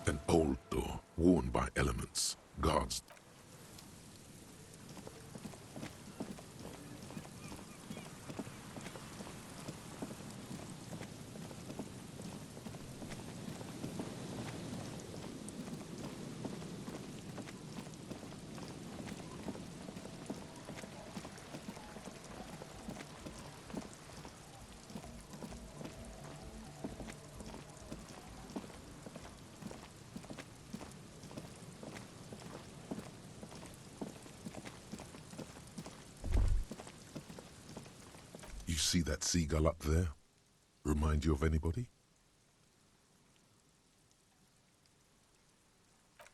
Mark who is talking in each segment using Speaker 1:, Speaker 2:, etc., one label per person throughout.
Speaker 1: An old door, worn by elements, guards. You see that seagull up there? Remind you of anybody?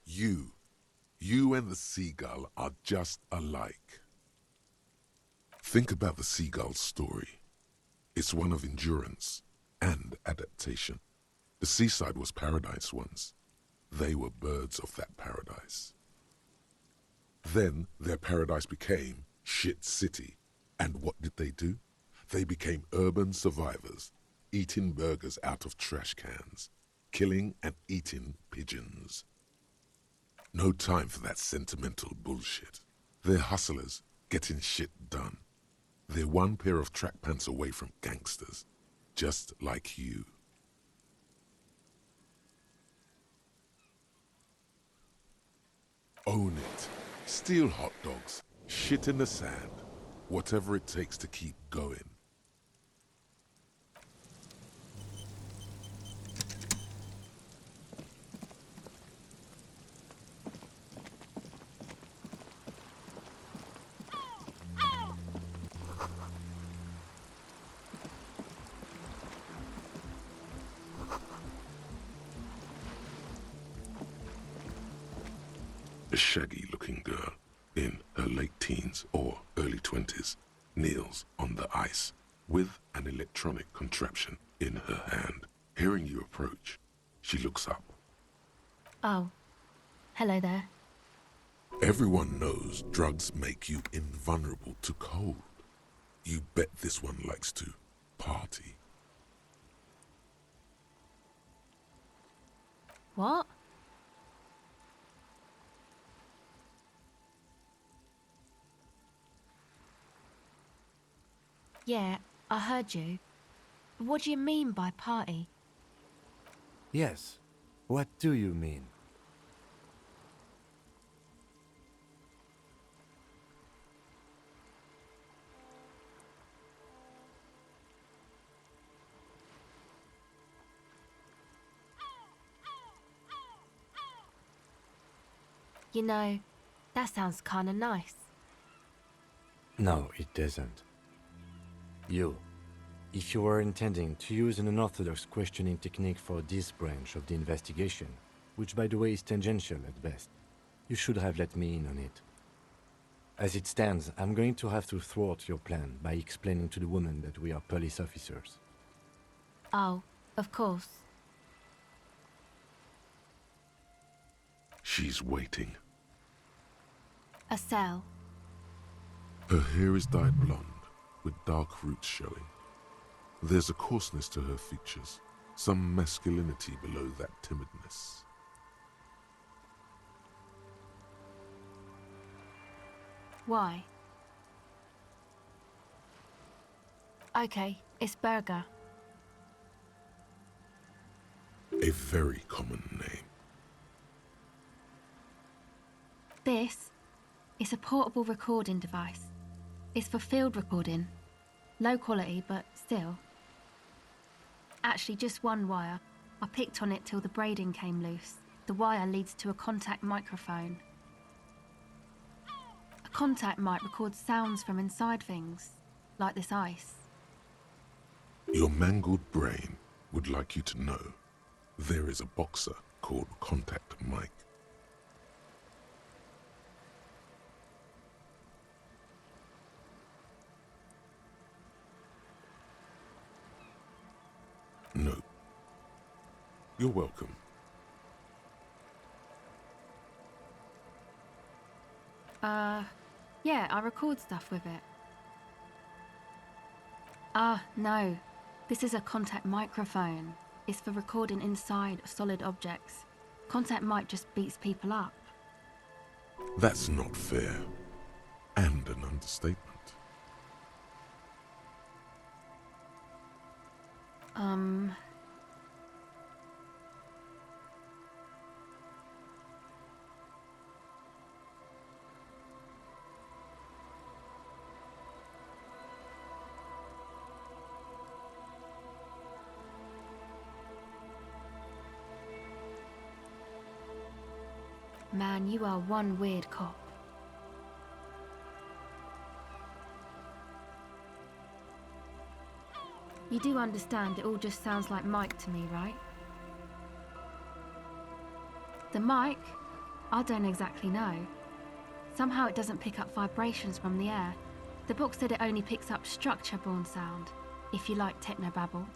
Speaker 1: You and the seagull are just alike. Think about the seagull's story. It's one of endurance and adaptation. The seaside was paradise once. They were birds of that paradise. Then their paradise became shit city. And what did they do? They became urban survivors, eating burgers out of trash cans, killing and eating pigeons. No time for that sentimental bullshit. They're hustlers, getting shit done. They're one pair of track pants away from gangsters, just like you. Own it. Steal hot dogs, shit in the sand, whatever it takes to keep going. A shaggy-looking girl, in her late teens or early 20s, kneels on the ice with an electronic contraption in her hand. Hearing you approach, she looks up.
Speaker 2: Oh, hello there.
Speaker 1: Everyone knows drugs make you invulnerable to cold. You bet this one likes to party.
Speaker 2: What? Yeah, I heard you. What do you mean by party?
Speaker 3: Yes. What do you mean?
Speaker 2: You know, that sounds kinda nice.
Speaker 3: No, it doesn't. If you were intending to use an unorthodox questioning technique for this branch of the investigation, which by the way is tangential at best, you should have let me in on it. As it stands, I'm going to have to thwart your plan by explaining to the woman that we are police officers.
Speaker 2: Oh, of course.
Speaker 1: She's waiting.
Speaker 2: A cell.
Speaker 1: Her hair is dyed blonde, with dark roots showing. There's a coarseness to her features, some masculinity below that timidness.
Speaker 2: Why? Okay, it's Burger.
Speaker 1: A very common name.
Speaker 2: This is a portable recording device. It's for field recording. Low quality, but still. Actually, just one wire. I picked on it till the braiding came loose. The wire leads to a contact microphone. A contact mic records sounds from inside things, like this ice.
Speaker 1: Your mangled brain would like you to know there is a boxer called Contact Mike. No. You're welcome.
Speaker 2: Yeah, I record stuff with it. No. This is a contact microphone. It's for recording inside solid objects. Contact mic just beats people up.
Speaker 1: That's not fair. And an understatement.
Speaker 2: Man, you are one weird cop. You do understand it all just sounds like Mike to me, right? The mic? I don't exactly know. Somehow it doesn't pick up vibrations from the air. The book said it only picks up structure-borne sound, if you like technobabble.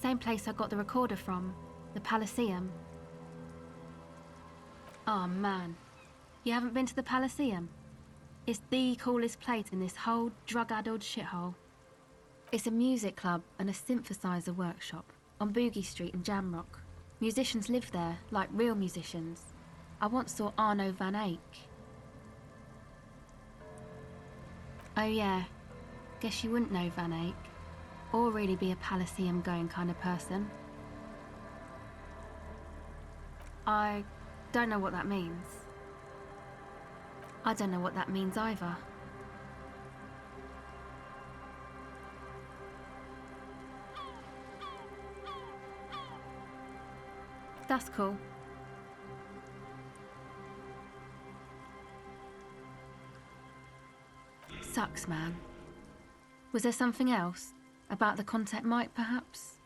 Speaker 2: Same place I got the recorder from, the Elysium. Oh man, you haven't been to the Elysium? It's the coolest place in this whole drug-addled shithole. It's a music club and a synthesizer workshop on Boogie Street in Jamrock. Musicians live there, like real musicians. I once saw Arno van Eyck. Oh yeah, guess you wouldn't know Van Eyck, or really be a Elysium-going kind of person. I don't know what that means. I don't know what that means either. That's cool. Sucks, man. Was there something else? About the contact mic, perhaps?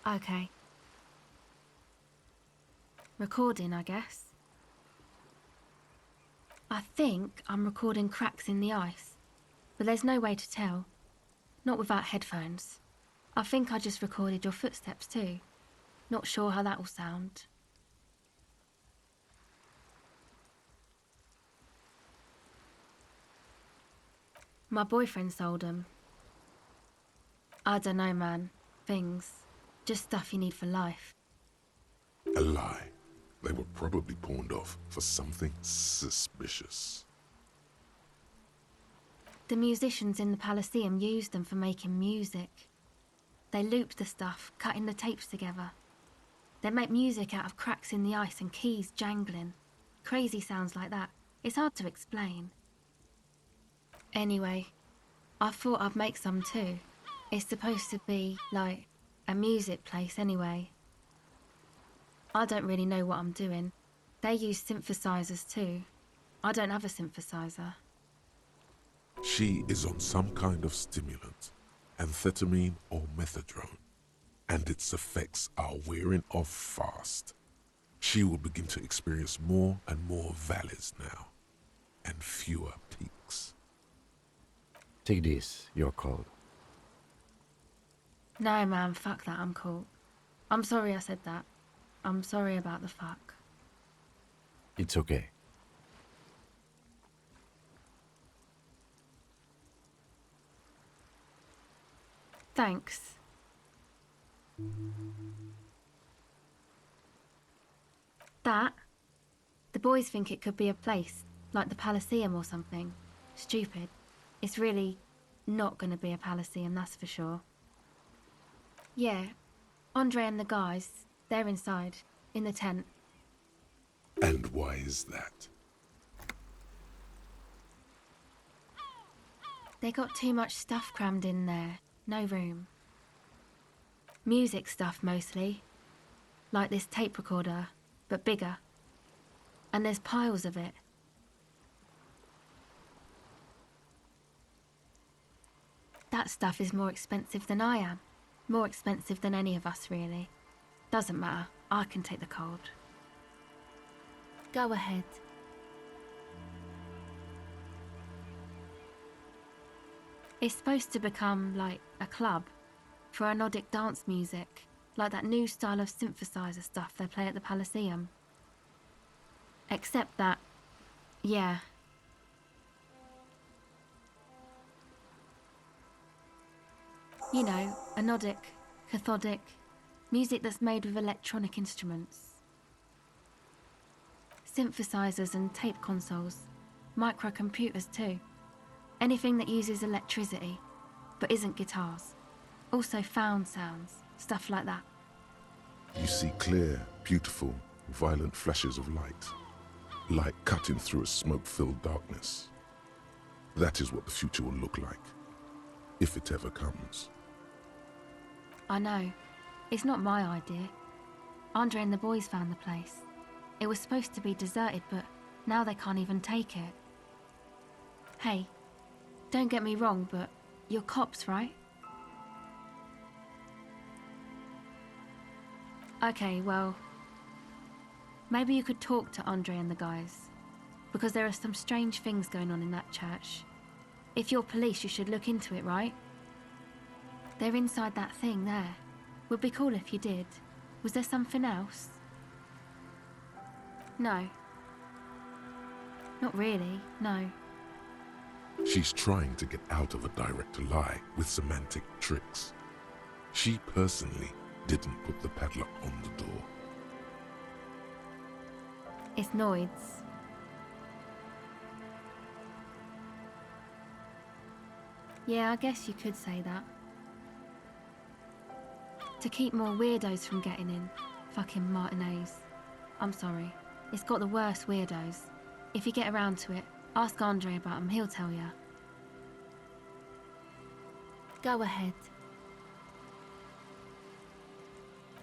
Speaker 2: Okay. Recording, I guess. I think I'm recording cracks in the ice, but there's no way to tell. Not without headphones. I think I just recorded your footsteps too. Not sure how that will sound. My boyfriend sold them. I don't know, man. Things. Just stuff you need for life.
Speaker 1: A lie. They were probably pawned off for something suspicious.
Speaker 2: The musicians in the Elysium used them for making music. They looped the stuff, cutting the tapes together. They make music out of cracks in the ice and keys jangling. Crazy sounds like that. It's hard to explain. Anyway, I thought I'd make some too. It's supposed to be, like, a music place anyway. I don't really know what I'm doing. They use synthesizers too. I don't have a synthesizer.
Speaker 1: She is on some kind of stimulant, amphetamine or methadone, and its effects are wearing off fast. She will begin to experience more and more valleys now, and fewer peaks.
Speaker 3: Take this, you're called.
Speaker 2: No, man, fuck that, I'm cool. I'm sorry I said that. I'm sorry about the fuck.
Speaker 3: It's okay.
Speaker 2: Thanks. That? The boys think it could be a place, like the Elysium or something. Stupid. It's really not gonna be a Elysium, that's for sure. Yeah, Andre and the guys, they're inside, in the tent.
Speaker 1: And why is that?
Speaker 2: They got too much stuff crammed in there, no room. Music stuff mostly, like this tape recorder, but bigger. And there's piles of it. That stuff is more expensive than I am. More expensive than any of us, really. Doesn't matter, I can take the cold. Go ahead. It's supposed to become like a club for anodic dance music, like that new style of synthesizer stuff they play at the Elysium. Except that, yeah. You know, anodic, cathodic, Music that's made with electronic instruments. Synthesizers and tape consoles. Microcomputers too. Anything that uses electricity, but isn't guitars. Also found sounds, stuff like that.
Speaker 1: You see clear, beautiful, violent flashes of light. Light cutting through a smoke-filled darkness. That is what the future will look like, if it ever comes.
Speaker 2: I know. It's not my idea. Andre and the boys found the place. It was supposed to be deserted, but now they can't even take it. Hey, don't get me wrong, but you're cops, right? Okay, well, maybe you could talk to Andre and the guys, because there are some strange things going on in that church. If you're police, you should look into it, right? They're inside that thing there. Would be cool if you did. Was there something else? No. Not really, no.
Speaker 1: She's trying to get out of a direct lie with semantic tricks. She personally didn't put the padlock on the door.
Speaker 2: It's Noid's. Yeah, I guess you could say that. To keep more weirdos from getting in. Fucking Martinez. I'm sorry. It's got the worst weirdos. If you get around to it, ask Andre about them, he'll tell ya. Go ahead.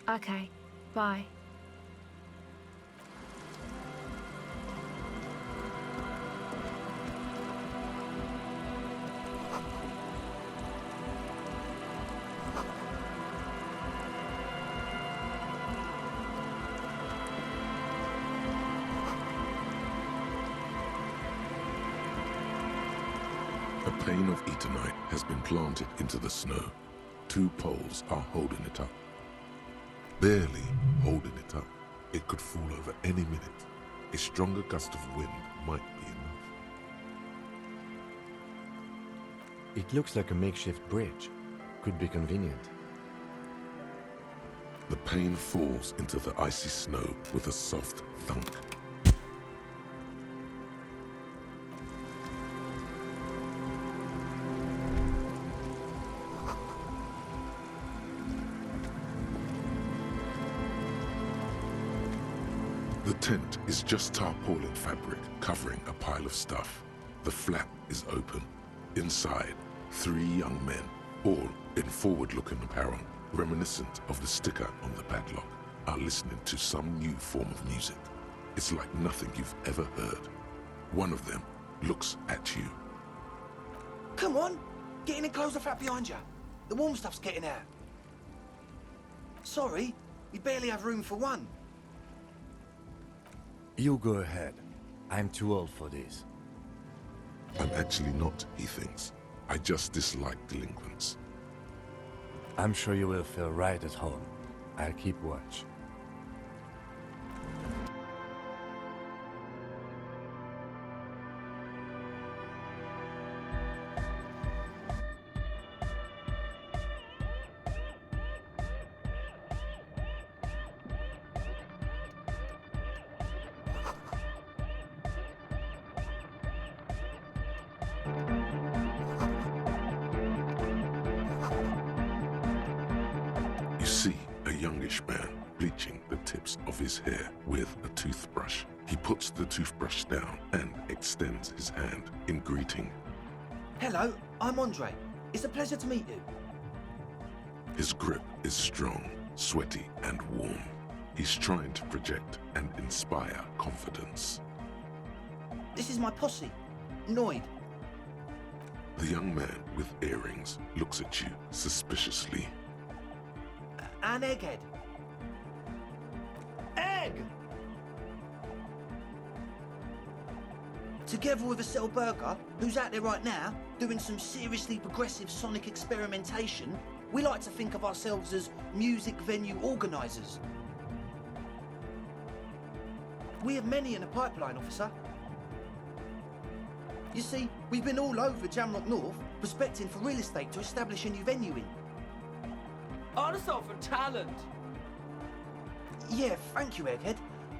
Speaker 2: Okay, bye.
Speaker 1: A pane of eternite has been planted into the snow. 2 poles are holding it up. Barely holding it up. It could fall over any minute. A stronger gust of wind might be enough.
Speaker 3: It looks like a makeshift bridge. Could be convenient.
Speaker 1: The pane falls into the icy snow with a soft thunk. The tent is just tarpaulin fabric covering a pile of stuff. The flap is open. Inside, 3 young men, all in forward-looking apparel, reminiscent of the sticker on the padlock, are listening to some new form of music. It's like nothing you've ever heard. One of them looks at you.
Speaker 4: Come on, get in and close the flap behind you. The warm stuff's getting out. Sorry, we barely have room for one.
Speaker 3: You go ahead. I'm too old for this.
Speaker 1: I'm actually not, he thinks. I just dislike delinquents.
Speaker 3: I'm sure you will feel right at home. I'll keep watch.
Speaker 1: You see a youngish man bleaching the tips of his hair with a toothbrush. He puts the toothbrush down and extends his hand in greeting.
Speaker 4: Hello, I'm Andre. It's a pleasure to meet you.
Speaker 1: His grip is strong, sweaty, and warm. He's trying to project and inspire confidence.
Speaker 4: This is my posse, Noid.
Speaker 1: The young man with earrings looks at you suspiciously.
Speaker 4: And Egghead. Egg! Together with a Burger, who's out there right now, doing some seriously progressive sonic experimentation, we like to think of ourselves as music venue organisers. We have many in the pipeline, officer. You see, we've been all over Jamrock North, prospecting for real estate to establish a new venue in.
Speaker 5: Honest for talent.
Speaker 4: Yeah, thank you, Egghead.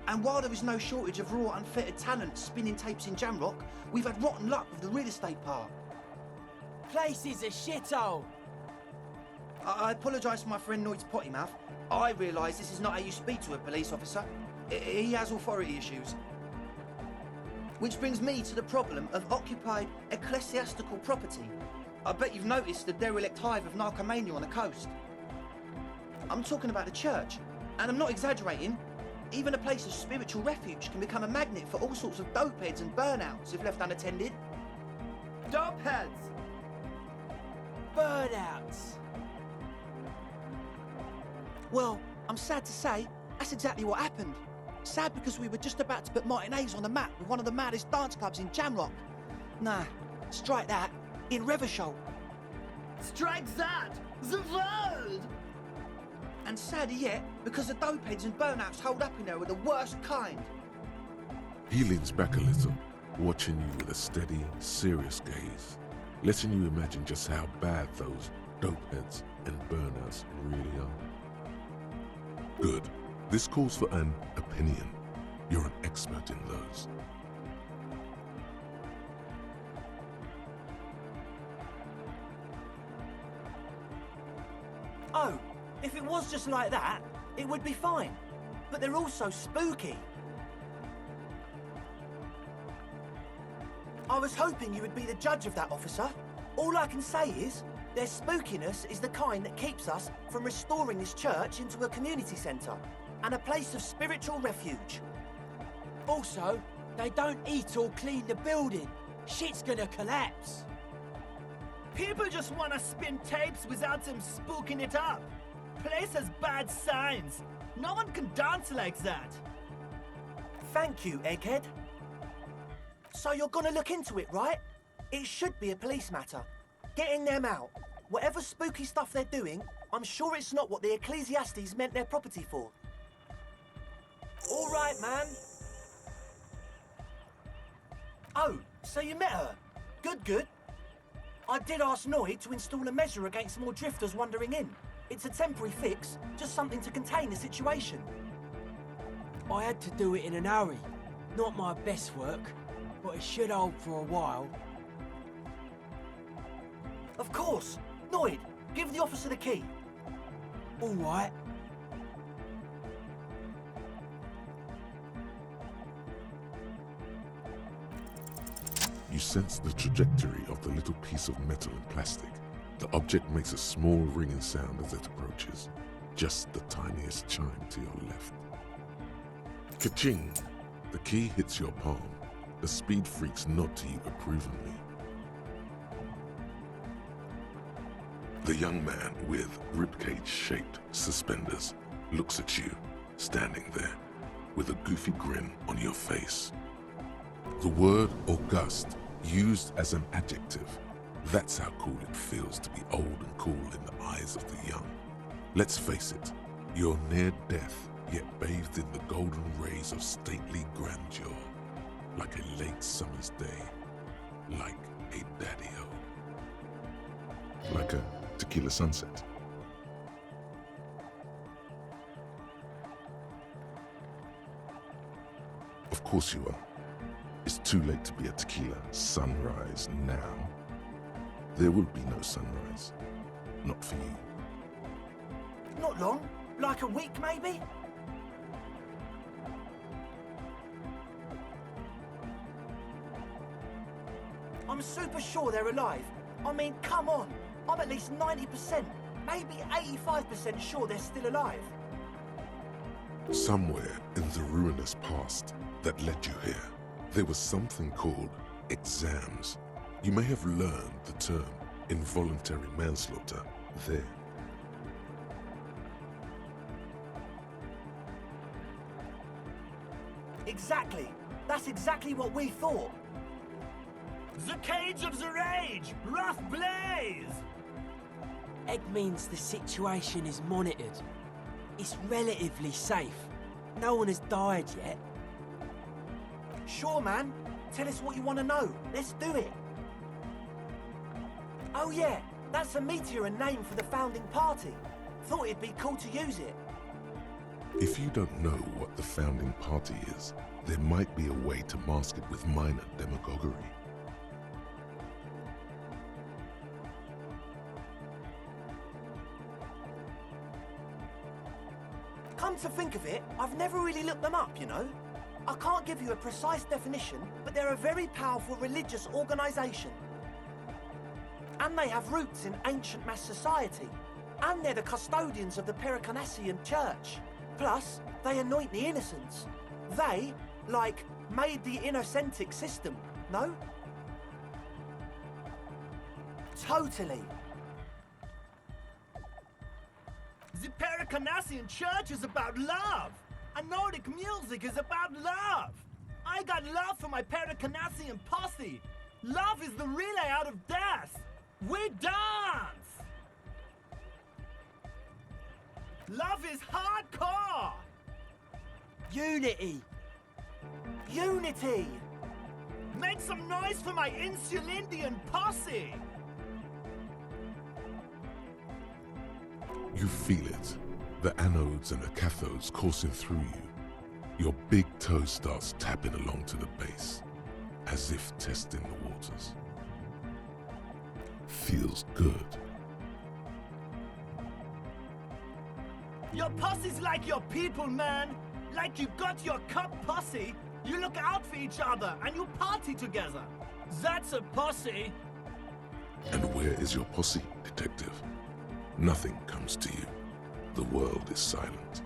Speaker 4: And while there is no shortage of raw, unfettered talent spinning tapes in Jamrock, we've had rotten luck with the real estate part.
Speaker 5: Place is a shithole.
Speaker 4: I apologise for my friend Noid's potty mouth. I realise this is not how you speak to a police officer. He has authority issues. Which brings me to the problem of occupied ecclesiastical property. I bet you've noticed the derelict hive of narcomania on the coast. I'm talking about the church, and I'm not exaggerating. Even a place of spiritual refuge can become a magnet for all sorts of dopeheads and burnouts if left unattended.
Speaker 5: Dopeheads. Burnouts.
Speaker 4: Well, I'm sad to say, that's exactly what happened. Sad because we were just about to put Martinez on the map with one of the maddest dance clubs in Jamrock. Nah, strike that. In Revachol.
Speaker 5: Strike that! The word!
Speaker 4: And sadder yet, because the dopeheads and burnouts holed up in there are the worst kind.
Speaker 1: He leans back a little, watching you with a steady, serious gaze, letting you imagine just how bad those dopeheads and burnouts really are. Good. This calls for an opinion. You're an expert in those.
Speaker 6: Oh, if it was just like that, it would be fine. But they're also spooky. I was hoping you would be the judge of that, officer. All I can say is, their spookiness is the kind that keeps us from restoring this church into a community centre and a place of spiritual refuge.
Speaker 5: Also, they don't eat or clean the building. Shit's gonna collapse. People just wanna spin tapes without them spooking it up. Place has bad signs. No one can dance like that.
Speaker 6: Thank you, Egghead. So you're gonna look into it, right? It should be a police matter. Getting them out. Whatever spooky stuff they're doing, I'm sure it's not what the Ecclesiastes meant their property for. All right, man. Oh, so you met her. Good, good. I did ask Noid to install a measure against more drifters wandering in. It's a temporary fix, just something to contain the situation.
Speaker 5: I had to do it in an hurry. Not my best work, but it should hold for a while.
Speaker 6: Of course. Noid, give the officer the key.
Speaker 5: All right.
Speaker 1: You sense the trajectory of the little piece of metal and plastic. The object makes a small ringing sound as it approaches, just the tiniest chime to your left. Ka-ching! The key hits your palm. The speed freaks nod to you approvingly. The young man with ribcage-shaped suspenders looks at you, standing there, with a goofy grin on your face. The word august, used as an adjective, that's how cool it feels to be old and cool in the eyes of the young. Let's face it, you're near death, yet bathed in the golden rays of stately grandeur, like a late summer's day, like a daddy-o. Like a tequila sunset. Of course you are. It's too late to be a tequila sunrise now. There will be no sunrise. Not for you.
Speaker 6: Not long. Like a week, maybe? I'm super sure they're alive. I mean, come on. I'm at least 90%, maybe 85% sure they're still alive.
Speaker 1: Somewhere in the ruinous past that led you here, there was something called exams. You may have learned the term involuntary manslaughter there.
Speaker 6: Exactly. That's exactly what we thought.
Speaker 5: The cage of the rage! Rough blaze! Egg means the situation is monitored. It's relatively safe. No one has died yet.
Speaker 6: Sure, man. Tell us what you want to know. Let's do it. Oh yeah, that's a meteor and name for the founding party. Thought it'd be cool to use it.
Speaker 1: If you don't know what the founding party is, there might be a way to mask it with minor demagoguery.
Speaker 6: Come to think of it, I've never really looked them up, you know? I can't give you a precise definition, but they're a very powerful religious organisation. And they have roots in ancient mass society. And they're the custodians of the Pericanassian Church. Plus, they anoint the innocents. They, like, made the Innocentic system, no? Totally.
Speaker 5: The Pericanassian Church is about love, and Nordic music is about love. I got love for my Pericanassian posse. Love is the relay out of death. We dance! Love is hardcore!
Speaker 6: Unity. Unity!
Speaker 5: Make some noise for my Insulindian posse!
Speaker 1: You feel it, the anodes and the cathodes coursing through you. Your big toe starts tapping along to the base, as if testing the waters. Feels good.
Speaker 5: Your posse's like your people, man! Like you got your cup posse, you look out for each other and you party together. That's a posse!
Speaker 1: And where is your posse, detective? Nothing comes to you. The world is silent.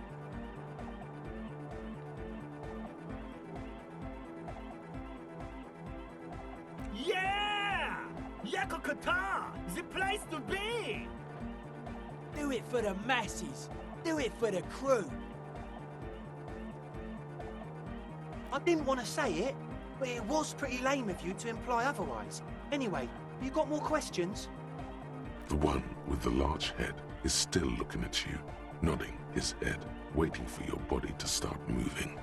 Speaker 5: Yeah! Yakokata! The place to be!
Speaker 7: Do it for the masses. Do it for the crew.
Speaker 6: I didn't want to say it, but it was pretty lame of you to imply otherwise. Anyway, you got more questions?
Speaker 1: The one with the large head is still looking at you, nodding his head, waiting for your body to start moving.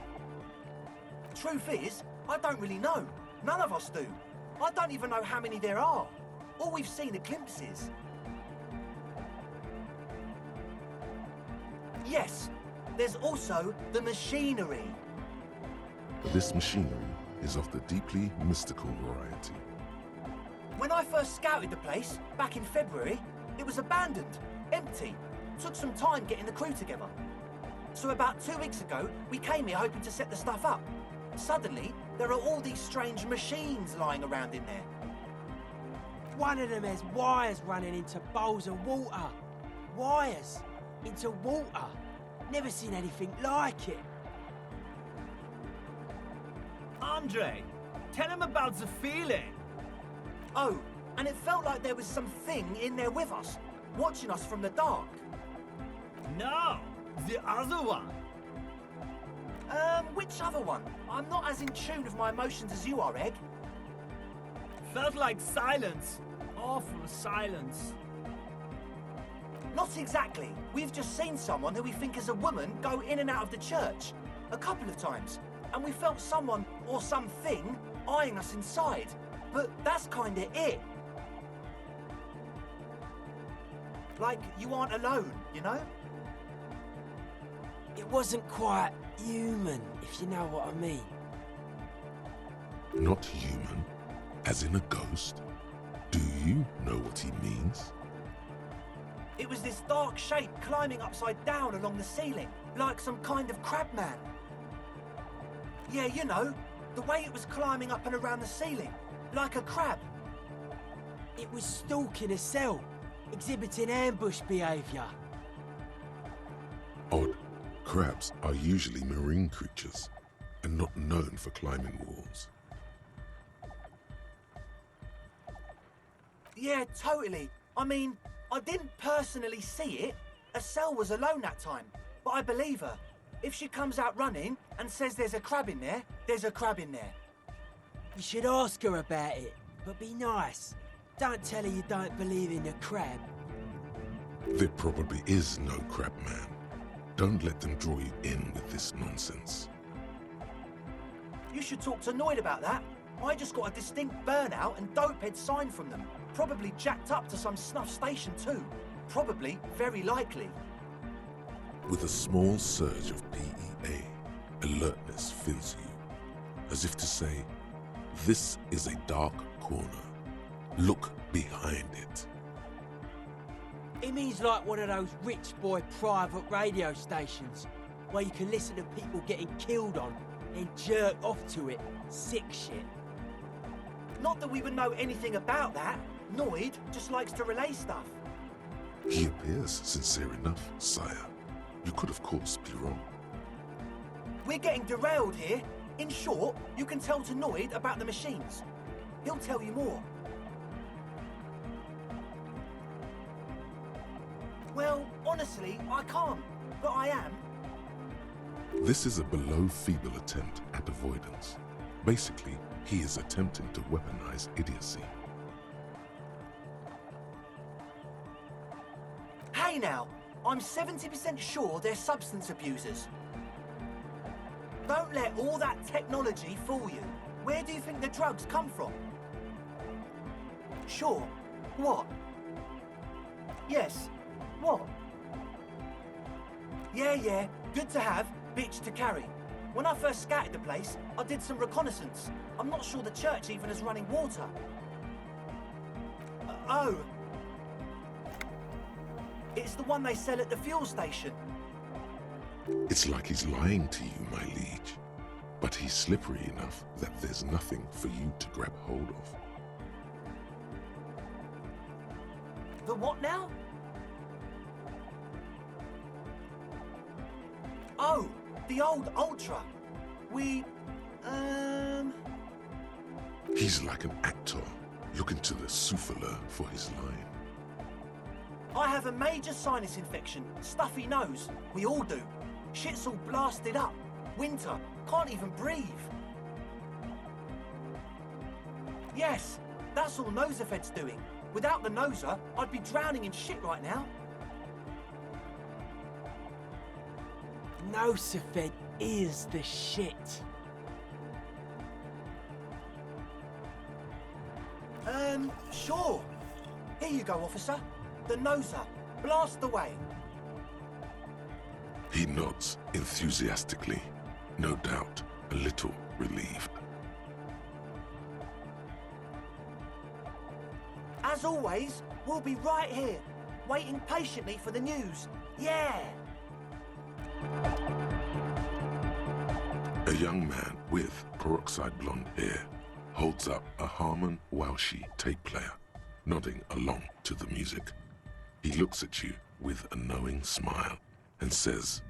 Speaker 6: Truth is, I don't really know. None of us do. I don't even know how many there are. All we've seen are glimpses. Yes, there's also the machinery.
Speaker 1: This machinery is of the deeply mystical variety.
Speaker 6: When I first scouted the place, back in February, it was abandoned, empty. Took some time getting the crew together. So about 2 weeks ago, we came here hoping to set the stuff up. Suddenly, there are all these strange machines lying around in there.
Speaker 7: One of them has wires running into bowls of water. Wires into water. Never seen anything like it.
Speaker 5: Andre, tell him about the feeling.
Speaker 6: Oh, and it felt like there was something in there with us, watching us from the dark.
Speaker 5: No, the other one.
Speaker 6: Which other one? I'm not as in tune with my emotions as you are, Egg.
Speaker 5: Felt like silence. Awful silence.
Speaker 6: Not exactly. We've just seen someone who we think is a woman go in and out of the church. A couple of times. And we felt someone, or something, eyeing us inside. But that's kinda it. Like, you aren't alone, you know?
Speaker 7: It wasn't quite human, if you know what I mean.
Speaker 1: Not human, as in a ghost. Do you know what he means?
Speaker 6: It was this dark shape climbing upside down along the ceiling, like some kind of crabman. Yeah, you know, the way it was climbing up and around the ceiling, like a crab.
Speaker 7: It was stalking a cell, exhibiting ambush behaviour.
Speaker 1: Odd. Crabs are usually marine creatures and not known for climbing walls.
Speaker 6: Yeah, totally. I mean, I didn't personally see it. Estelle was alone that time, but I believe her. If she comes out running and says there's a crab in there, there's a crab in there.
Speaker 7: You should ask her about it, but be nice. Don't tell her you don't believe in the crab.
Speaker 1: There probably is no crab man. Don't let them draw you in with this nonsense.
Speaker 6: You should talk to Noid about that. I just got a distinct burnout and dopehead sign from them. Probably jacked up to some snuff station too. Probably, very likely.
Speaker 1: With a small surge of DEA. Alertness fills you, as if to say, this is a dark corner. Look behind it.
Speaker 7: It means like one of those rich boy private radio stations, where you can listen to people getting killed on and jerk off to it. Sick shit.
Speaker 6: Not that we would know anything about that. Noid just likes to relay stuff.
Speaker 1: He appears sincere enough, sire. You could, of course, be wrong.
Speaker 6: We're getting derailed here. In short, you can tell to Noid about the machines. He'll tell you more. Well, honestly, I can't, but I am.
Speaker 1: This is a below-feeble attempt at avoidance. Basically, he is attempting to weaponize idiocy.
Speaker 6: Hey now, I'm 70% sure they're substance abusers. Don't let all that technology fool you. Where do you think the drugs come from? Sure. What? Yes. What? Yeah, good to have, bitch to carry. When I first scouted the place, I did some reconnaissance. I'm not sure the church even is running water. Oh. It's the one they sell at the fuel station.
Speaker 1: It's like he's lying to you, my liege. But he's slippery enough that there's nothing for you to grab hold of.
Speaker 6: The what now? Oh, the old Ultra.
Speaker 1: He's like an actor, looking to the souffleur for his line.
Speaker 6: I have a major sinus infection, stuffy nose. We all do. Shit's all blasted up. Winter, can't even breathe. Yes, that's all Nosafed's doing. Without the Noser, I'd be drowning in shit right now.
Speaker 7: Nosafed is the shit.
Speaker 6: Sure. Here you go, officer. The Noser. Blast away.
Speaker 1: He nods enthusiastically, no doubt a little relieved.
Speaker 6: As always, we'll be right here, waiting patiently for the news. Yeah!
Speaker 1: A young man with peroxide blonde hair holds up a Harman Walshy tape player, nodding along to the music. He looks at you with a knowing smile and says,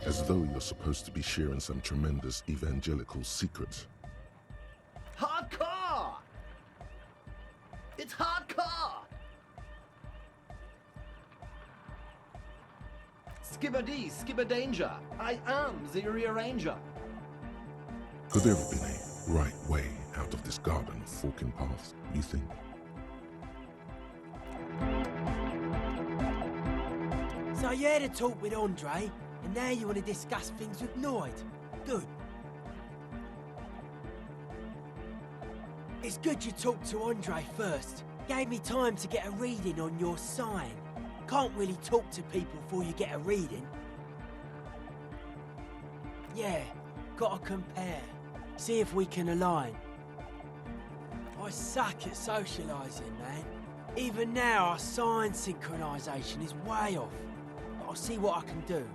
Speaker 1: as though you're supposed to be sharing some tremendous evangelical secret.
Speaker 8: Hardcore! It's hardcore! Skibbity, skibberdanger. I am the rearranger.
Speaker 1: Could there have been a right way out of this garden of forking paths, you think?
Speaker 7: So you had a talk with Andre, and now you want to discuss things with Noid. Good. It's good you talked to Andre first. Gave me time to get a reading on your sign. Can't really talk to people before you get a reading. Yeah, gotta compare. See if we can align. I suck at socialising, man. Even now, our sign synchronisation is way off. But I'll see what I can do.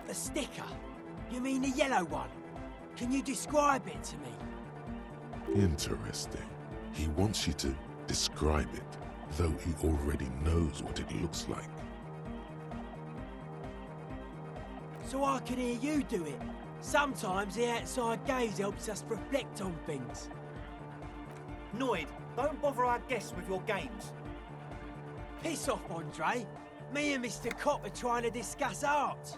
Speaker 7: A sticker? You mean the yellow one? Can you describe it to me?
Speaker 1: Interesting. He wants you to describe it, though he already knows what it looks like.
Speaker 7: So I can hear you do it. Sometimes the outside gaze helps us reflect on things.
Speaker 6: Noid, don't bother our guests with your games.
Speaker 7: Piss off, Andre. Me and Mr. Cop are trying to discuss art.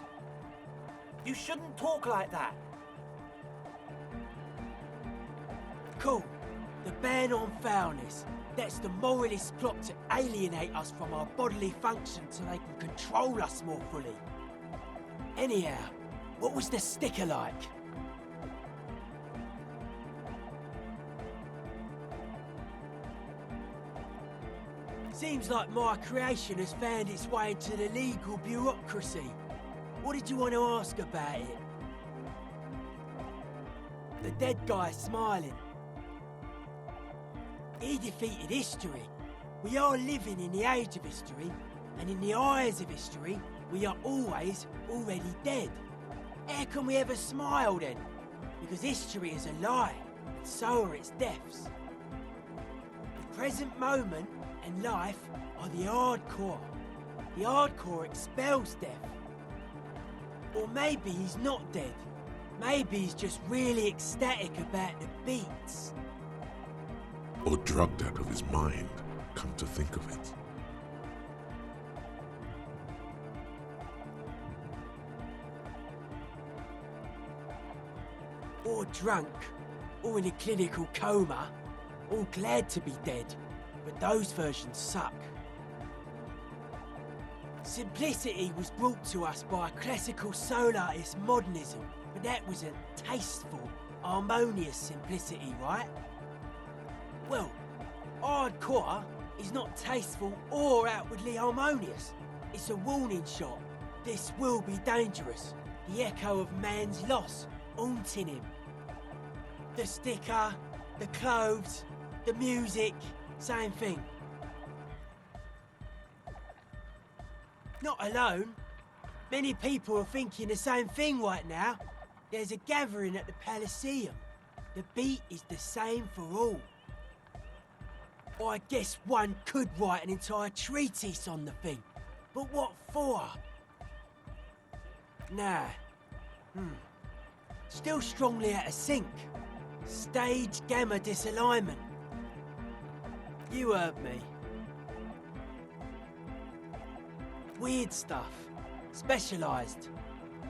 Speaker 6: You shouldn't talk like that.
Speaker 7: Cool. The ban on foulness. That's the moralists' plot to alienate us from our bodily functions so they can control us more fully. Anyhow, what was the sticker like? Seems like my creation has found its way into the legal bureaucracy. What did you want to ask about it? The dead guy's smiling. He defeated history. We are living in the age of history, and in the eyes of history, we are always already dead. How can we ever smile then? Because history is a lie, and so are its deaths. The present moment and life are the hardcore. The hardcore expels death. Or maybe he's not dead. Maybe he's just really ecstatic about the beats.
Speaker 1: Or drugged out of his mind, come to think of it.
Speaker 7: Or drunk, or in a clinical coma, or glad to be dead. But those versions suck. Simplicity was brought to us by a classical soul artist modernism, but that was a tasteful, harmonious simplicity, right? Well, hardcore is not tasteful or outwardly harmonious. It's a warning shot. This will be dangerous. The echo of man's loss haunting him. The sticker, the clothes, the music, same thing. Not alone. Many people are thinking the same thing right now. There's a gathering at the Elysium. The beat is the same for all. I guess one could write an entire treatise on the thing. But what for? Nah. Still strongly out of sync. Stage gamma disalignment. You heard me. Weird stuff. Specialised.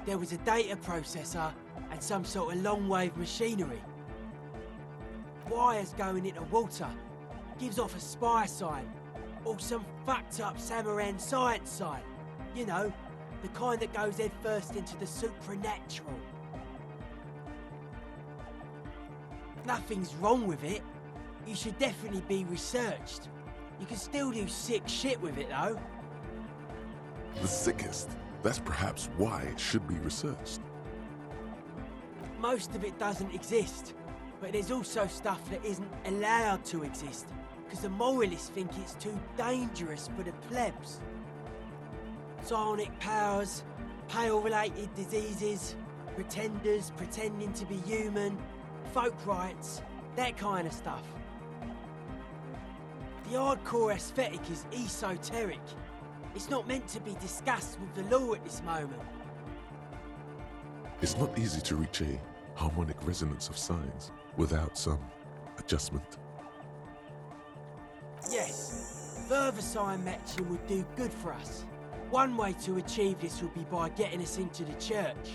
Speaker 7: There was a data processor and some sort of long-wave machinery. Wires going into water. Gives off a spy sign. Or some fucked up Samaran science sign. You know, the kind that goes head first into the supernatural. Nothing's wrong with it. You should definitely be researched. You can still do sick shit with it though.
Speaker 1: The sickest. That's perhaps why it should be researched.
Speaker 7: Most of it doesn't exist, but there's also stuff that isn't allowed to exist, because the moralists think it's too dangerous for the plebs. Psionic powers, pale-related diseases, pretenders pretending to be human, folk rights, that kind of stuff. The hardcore aesthetic is esoteric. It's not meant to be discussed with the law at this moment.
Speaker 1: It's not easy to reach a harmonic resonance of signs without some adjustment.
Speaker 7: Yes, further sign matching would do good for us. One way to achieve this would be by getting us into the church.